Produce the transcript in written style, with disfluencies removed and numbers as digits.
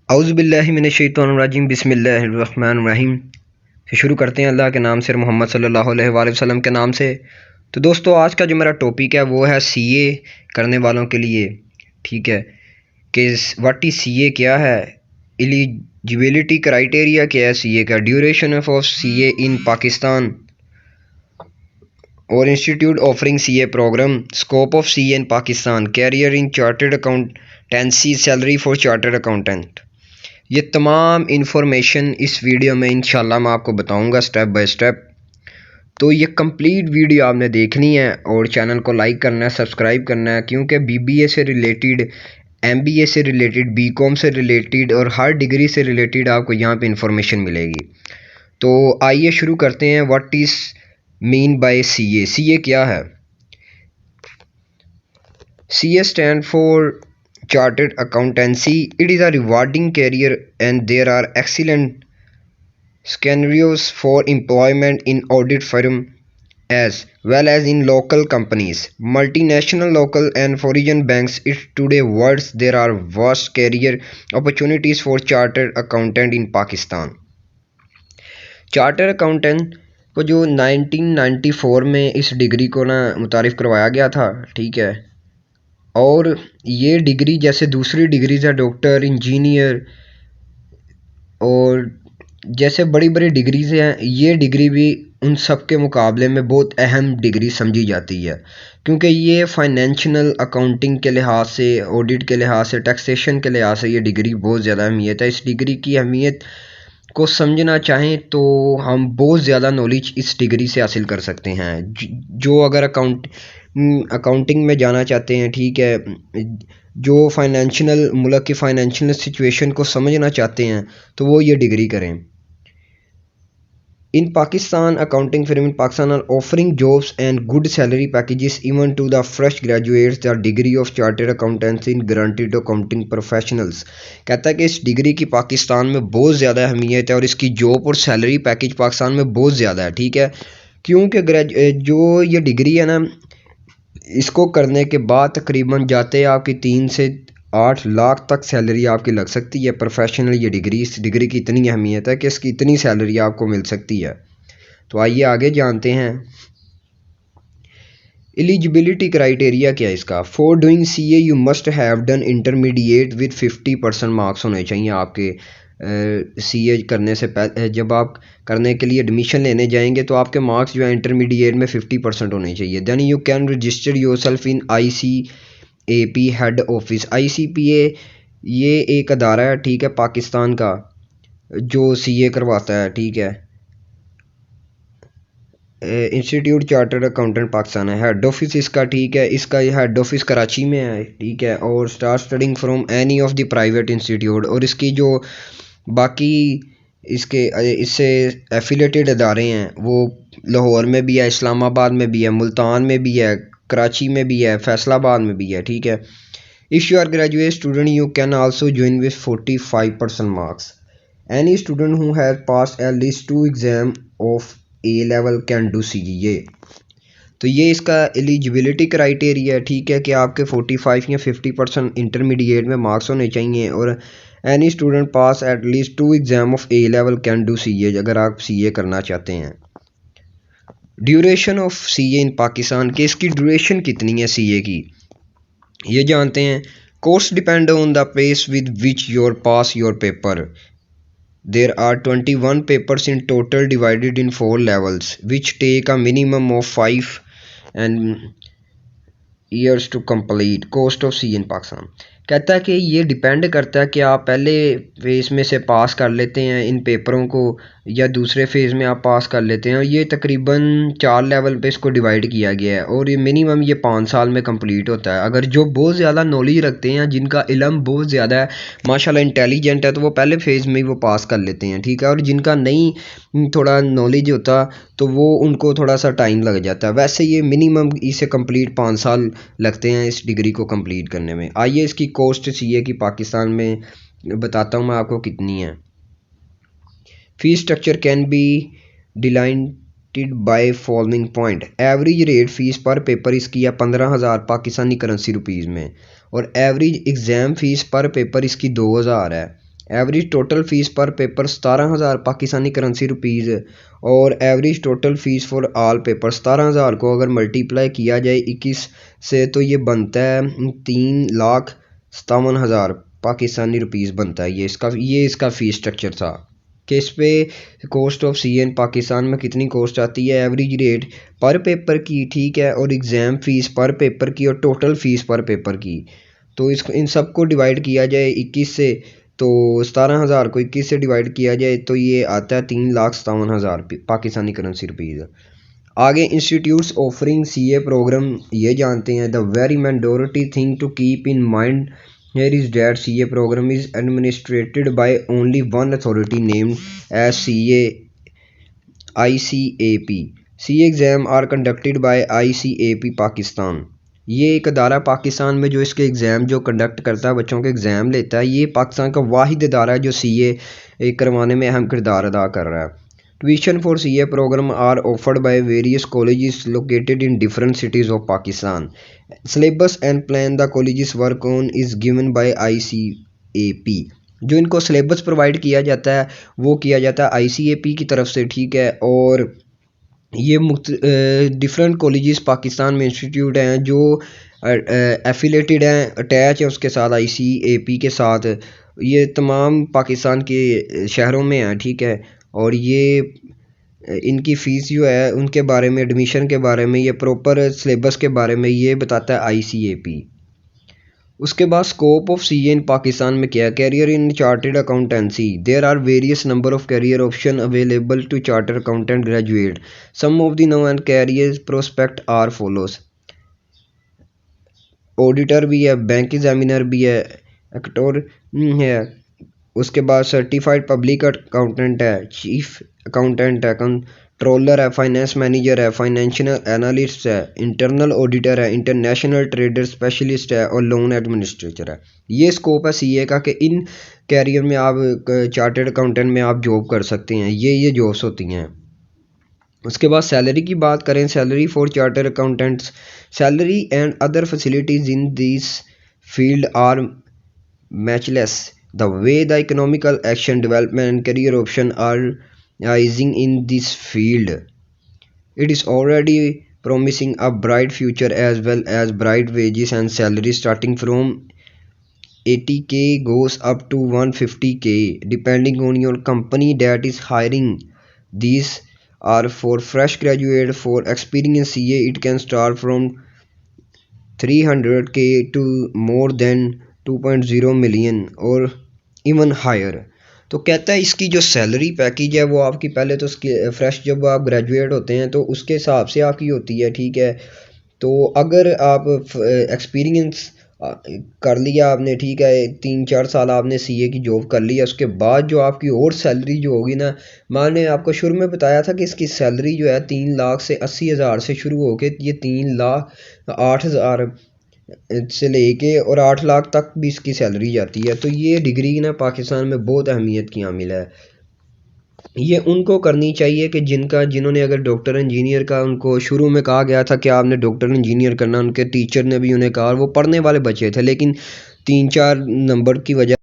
औज़ुबिल्लाहि मिनश्शैतानिर्रजीम बिस्मिल्लाहिर्रहमानिर्रहीम से शुरू करते हैं अल्लाह के नाम से, मोहम्मद सल्लल्लाहु अलैहि वसल्लम के नाम से। तो दोस्तों, आज का जो मेरा टॉपिक है वो है सीए करने वालों के लिए। ठीक है कि व्हाट इज़ सीए, क्या है, एलिजिबिलिटी क्राइटेरिया क्या है सीए का, duration of CA in Pakistan और institute offering CA programme, scope of CA in Pakistan, career in chartered accountancy, salary for chartered accountant. ये तमाम इन्फॉर्मेशन इस वीडियो में इंशाल्लाह मैं आपको बताऊंगा स्टेप बाय स्टेप। तो ये कंप्लीट वीडियो आपने देखनी है और चैनल को लाइक करना है, सब्सक्राइब करना है, क्योंकि बीबीए से रिलेटेड, एमबीए से रिलेटेड, बीकॉम से रिलेटेड और हर डिग्री से रिलेटेड आपको यहाँ पे इंफॉर्मेशन मिलेगी। तो आइए शुरू करते हैं। What is mean by CA, CA क्या है? CA stand for Chartered Accountancy. It is a rewarding career and there are excellent scenarios for employment in audit firm as well as in local companies, multinational, local and foreign banks. It today words there are vast career opportunities for chartered accountant in Pakistan. Chartered accountant को जो 1994 में इस degree को ना मुतारिफ़ करवाया गया था, ठीक है, और ये डिग्री जैसे दूसरी डिग्रीज है, डॉक्टर, इंजीनियर और जैसे बड़ी बड़ी डिग्रीज हैं, ये डिग्री भी उन सब के मुकाबले में बहुत अहम डिग्री समझी जाती है, क्योंकि ये फाइनेंशियल अकाउंटिंग के लिहाज से, ऑडिट के लिहाज से, टैक्सेशन के लिहाज से ये डिग्री बहुत ज़्यादा अहमियत है। इस डिग्री की अहमियत को समझना चाहें तो हम बहुत ज़्यादा नॉलेज इस डिग्री से हासिल कर सकते हैं। जो अगर अकाउंटिंग में जाना चाहते हैं, ठीक है, जो फाइनेंशियल, मुल्क की फाइनेंशियल सिचुएशन को समझना चाहते हैं, तो वो ये डिग्री करें। In Pakistan, accounting firm in Pakistan are offering jobs and good salary packages even to the fresh graduates. The degree of chartered accountancy is guaranteed to accounting professionals. कहता है कि इस डिग्री की पाकिस्तान में बहुत ज़्यादा अहमियत है और इसकी जॉब और सैलरी पैकेज पाकिस्तान में बहुत ज़्यादा है। ठीक है, क्योंकि जो ये डिग्री है ना, इसको करने के बाद तकरीबन जाते आपकी 3 से 8 लाख तक सैलरी आपकी लग सकती है। प्रोफेशनल ये डिग्री, इस डिग्री की इतनी अहमियत है कि इसकी इतनी सैलरी आपको मिल सकती है। तो आइए आगे जानते हैं। एलिजिबिलिटी क्राइटेरिया क्या है इसका? For doing CA you must have done intermediate with 50% marks होने चाहिए आपके सीए करने से पहले। जब आप करने के लिए एडमिशन लेने जाएंगे तो आपके मार्क्स जो है इंटरमीडिएट में 50% होने चाहिए। Then you can register yourself in ICAP head office. ICPA ये एक अदारा है, ठीक है, पाकिस्तान का, जो सीए करवाता है। ठीक है, इंस्टीट्यूट चार्टर्ड अकाउंटेंट पाकिस्तान है, हेड ऑफिस इसका, ठीक है, इसका हेड ऑफिस कराची में है। ठीक है, और start studying from any of the private institute. और इसकी जो बाकी इससे एफिलेटेड अदारे हैं वो लाहौर में भी है, इस्लामाबाद में भी है, मुल्तान में भी है, कराची में भी है, फैसलाबाद में भी है। ठीक है, if you are graduate student you can also join with 45% marks. Any student who has passed at least 2 exam of A level can do CA। तो ये इसका एलिजिबिलिटी क्राइटेरिया है। ठीक है, कि आपके 45 या 50% इंटरमीडिएट में मार्क्स होने चाहिए और any student pass eight least 2 exam of A level can do CA, अगर आप CA करना चाहते हैं। ड्यूरेशन ऑफ CA इन पाकिस्तान, कि इसकी ड्यूरेशन कितनी है CA की, ये जानते हैं। Course depend on the pace with which your pass your paper. There are 21 papers in total divided in 4 levels which take a minimum of 5 years to complete. Cost of CA in Pakistan कहता है कि ये depend करता है कि आप पहले phase में से पास कर लेते हैं इन पेपरों को या दूसरे फेज़ में आप पास कर लेते हैं। और ये तकरीबन 4 लेवल पे इसको डिवाइड किया गया है और ये मिनिमम ये 5 साल में कंप्लीट होता है। अगर जो बहुत ज़्यादा नॉलेज रखते हैं, जिनका इल्म बहुत ज़्यादा है, माशाल्लाह इंटेलिजेंट है, तो वो पहले फेज़ में ही वो पास कर लेते हैं। ठीक है, और जिनका नहीं थोड़ा नॉलेज होता तो वो उनको थोड़ा सा टाइम लग जाता है। वैसे ये मिनिमम इसे कंप्लीट 5 साल लगते हैं इस डिग्री को कंप्लीट करने में। आइए इसकी कॉस्ट CA की पाकिस्तान में बताता हूँ मैं आपको कितनी है। Fees structure can be dilated by following point. Average rate fees पर पेपर इसकी है 15,000 पाकिस्तानी करेंसी रुपीज़ में और एवरेज एग्ज़ाम फीस पर पेपर इसकी 2,000 है। एवरेज टोटल फ़ीस पर पेपर 17,000 पाकिस्तानी करेंसी रुपीज़ और average total fees for all paper 17,000 को अगर मल्टीप्लाई किया जाए 21 से तो ये बनता है 3,57,000 पाकिस्तानी रुपीज़ बनता है। ये इसका फ़ीस स्ट्रक्चर था कि इस पे कॉस्ट ऑफ सी इन पाकिस्तान में कितनी कॉस्ट आती है, एवरेज रेट पर पेपर की, ठीक है, और एग्ज़ाम फ़ीस पर पेपर की और टोटल फ़ीस पर पेपर की। तो इसको इन सब को डिवाइड किया जाए 21 से, तो 17,000 को 21 से डिवाइड किया जाए तो ये आता है 3,57,000 पाकिस्तानी करेंसी रुपीज़। आगे इंस्टीट्यूट्स ऑफरिंग सीए प्रोग्राम ये जानते हैं। The very mandatory thing to keep in mind here is that CA program is administered by only one authority named as CA ICAP. CA exam are conducted by ICAP Pakistan. ये एक अदारा पाकिस्तान में जो इसके exam जो conduct करता है, बच्चों के एग्ज़ाम लेता है, ये पाकिस्तान का वाहिद अदारा है जो CA करवाने में अहम किरदार अदा कर रहा है। Tuition for CA program are offered by various colleges located in different cities of Pakistan. Syllabus and plan the colleges work on is given by ICAP. जो इनको सिलेबस प्रोवाइड किया जाता है वो किया जाता है ICAP की तरफ से, ठीक है। और ये डिफरेंट कॉलेजेस पाकिस्तान में इंस्टीट्यूट हैं जो एफिलेटेड हैं, अटैच है उसके साथ ICAP के साथ। ये तमाम पाकिस्तान के शहरों में हैं, ठीक है। और ये इनकी फ़ीस जो है उनके बारे में, एडमिशन के बारे में, ये प्रॉपर सिलेबस के बारे में ये बताता है ICAP। उसके बाद scope of CA in Pakistan में क्या है। Career in chartered accountancy, there are various number of career option available to chartered accountant graduate. Some of the known career prospect are follows. Auditor भी है, बैंक एग्जामिनर भी है, actor है, उसके बाद सर्टिफाइड पब्लिक अकाउंटेंट है, chief accountant है, controller है, फाइनेंस मैनेजर है, फाइनेंशियल एनालिस्ट है, इंटरनल ऑडिटर है, इंटरनेशनल ट्रेडर स्पेशलिस्ट है और लोन एडमिनिस्ट्रेटर है। ये स्कोप है सीए का कि इन कैरियर में आप चार्टर्ड अकाउंटेंट में आप जॉब कर सकते हैं। ये जॉब्स होती हैं। उसके बाद सैलरी की बात करें, salary for chartered accountants, salary and other facilities in this field are matchless. The way the economical action development and career option are rising in this field, it is already promising a bright future as well as bright wages and salaries starting from 80k goes up to 150k depending on your company that is hiring. These are for fresh graduate. For experienced CA it can start from 300k to more than 2.0 million और even higher. तो कहता है इसकी जो salary package है वो आपकी पहले तो फ्रेश जब आप ग्रेजुएट होते हैं तो उसके हिसाब से आपकी होती है, ठीक है। तो अगर आप एक्सपीरियंस कर लिया आपने, ठीक है, 3-4 साल आपने सीए की जॉब कर लिया, उसके बाद जो आपकी और सैलरी जो होगी ना, मैंने आपको शुरू में बताया था कि इसकी सैलरी जो है 3 लाख से 80,000 से शुरू होकर ये 3,08,000 से लेके और 8 लाख तक भी इसकी सैलरी जाती है। तो ये डिग्री ना पाकिस्तान में बहुत अहमियत की हामिल है। ये उनको करनी चाहिए कि जिन्होंने अगर डॉक्टर इंजीनियर का उनको शुरू में कहा गया था कि आपने डॉक्टर इंजीनियर करना, उनके टीचर ने भी उन्हें कहा, वो पढ़ने वाले बच्चे थे लेकिन 3-4 नंबर की वजह